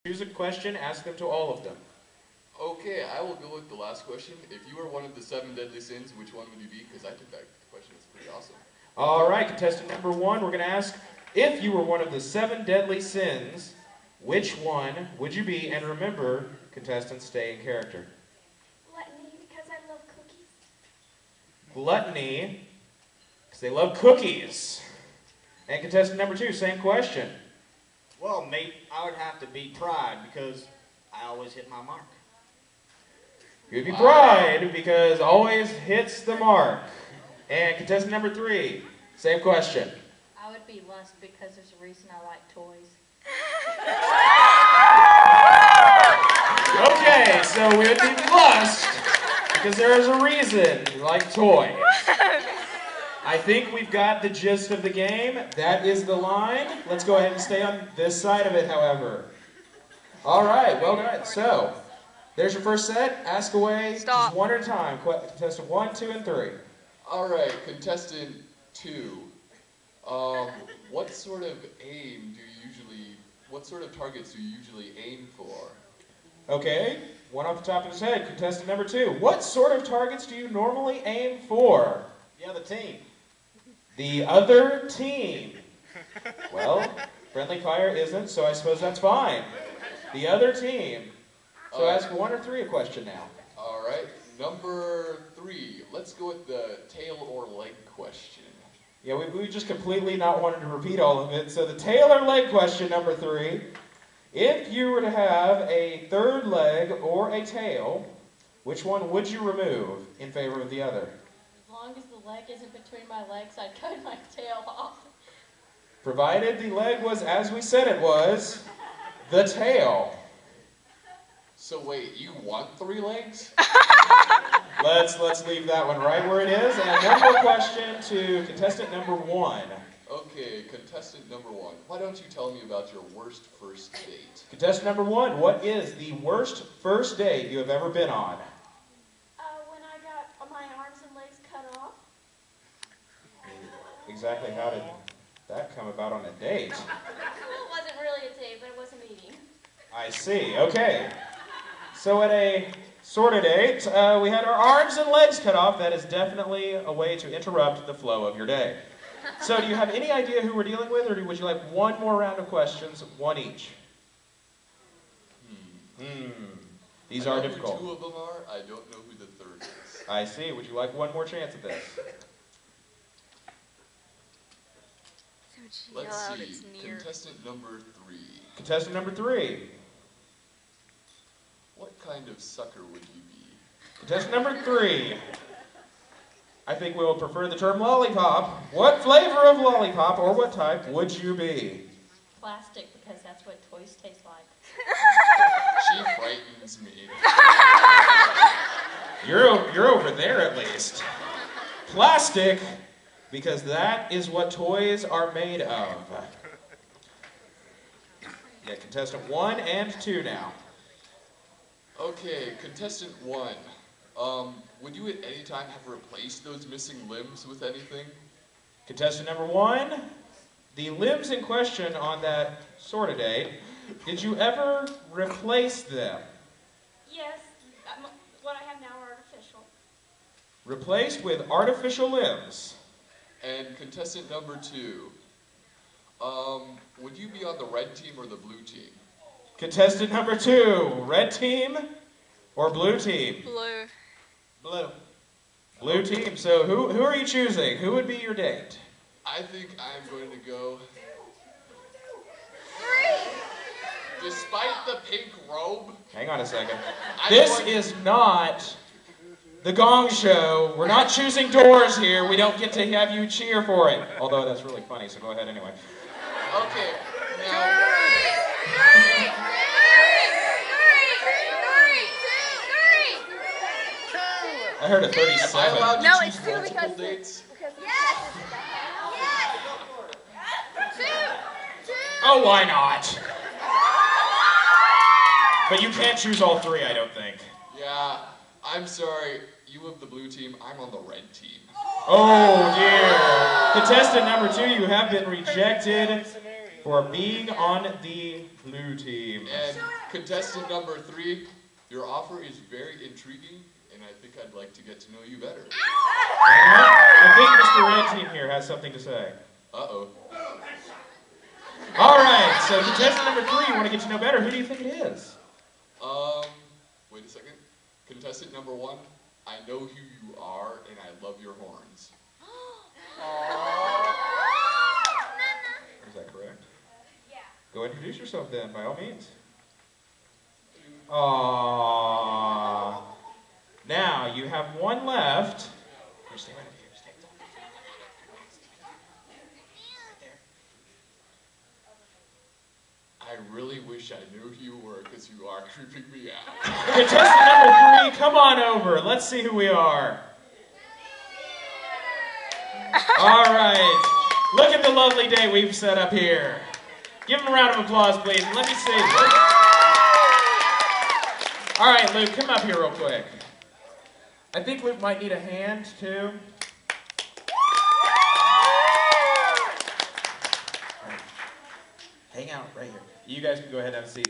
Choose a question, ask them to all of them. Okay, I will go with the last question. If you were one of the 7 deadly sins, which one would you be? Because I think that question is pretty awesome. All right, contestant number 1, we're going to ask, if you were one of the 7 deadly sins, which one would you be? And remember, contestants, stay in character. Gluttony, because I love cookies. Gluttony, because they love cookies. And contestant number 2, same question. Well, mate, I would have to be pride because I always hit my mark. You would be pride because always hits the mark. And contestant number 3, same question. I would be lust because there's a reason I like toys. Okay, so we would be lust because there is a reason you like toys. I think we've got the gist of the game. That is the line. Let's go ahead and stay on this side of it, however. All right, well done. So, there's your first set. Ask away. Stop. Just one at a time. Contestant 1, 2, and 3. All right, contestant 2. What sort of targets do you usually aim for? Okay, one off the top of his head. Contestant number 2. What sort of targets do you normally aim for? The other team. The other team. Well, friendly fire isn't, so I suppose that's fine. The other team. So ask 1 or 3 a question now. All right, number 3. Let's go with the tail or leg question. Yeah, we just completely not wanted to repeat all of it. So the tail or leg question, number 3. If you were to have a third leg or a tail, which one would you remove in favor of the other? As long as the leg isn't between my legs, I'd cut my tail off. Provided the leg was as we said it was, the tail. So wait, you want 3 legs? Let's leave that one right where it is. And one more question to contestant number 1. Okay, contestant number 1. Why don't you tell me about your worst first date? Contestant number 1, what is the worst first date you have ever been on? When I got my arms and legs cut off. Exactly how did that come about on a date? Well, it wasn't really a date, but it was a meeting. I see, okay. So at a sort of date, we had our arms and legs cut off. That is definitely a way to interrupt the flow of your day. So do you have any idea who we're dealing with, or would you like one more round of questions, 1 each? These are difficult. 2 of them are. I don't know who the 3rd is. I see. Would you like one more chance at this? Let's see. Contestant number 3. Contestant number 3. What kind of sucker would you be? Contestant number 3. I think we will prefer the term lollipop. What flavor of lollipop or what type would you be? Plastic, because that's what toys taste like. She frightens me. You're over there at least. Plastic, because that is what toys are made of. Yeah, contestant 1 and 2 now. Okay, contestant 1. Would you at any time have replaced those missing limbs with anything? Contestant number 1, the limbs in question on that sort of date, did you ever replace them? Yes, what I have now are artificial. Replaced with artificial limbs. And contestant number 2, would you be on the red team or the blue team? Contestant number 2, red team or blue team? Blue. Blue. Blue team. So who are you choosing? Who would be your date? I think I'm going to go... 3! Despite the pink robe... Hang on a second. This is not the Gong Show. We're not choosing doors here. We don't get to have you cheer for it. Although that's really funny, so go ahead anyway. Okay, now... I heard a 37. Am I allowed to No, choose it's 2 multiple because dates? Yes! Oh, why not? But you can't choose all 3, I don't think. Yeah, I'm sorry. You have the blue team, I'm on the red team. Oh, dear. Contestant number 2, you have been rejected. for being on the blue team. And contestant number 3, your offer is very intriguing, and I think I'd like to get to know you better. I think Mr. Red Team here has something to say. Uh-oh. All right, so contestant number 3, you want to get to know better. Who do you think it is? Wait a second. Contestant number 1, I know who you are, and I love your horns. Is that correct? Yeah. Go ahead and introduce yourself then, by all means. Aww. Now, you have one left. Here, stay right here. Stay right there. I really wish I knew who you were, because you are creeping me out. Contestant number 3, come on over. Let's see who we are. All right. Look at the lovely day we've set up here. Give him a round of applause, please. Let me see. All right, Luke, come up here real quick. I think Luke might need a hand, too. Hang out right here. You guys can go ahead and have a seat.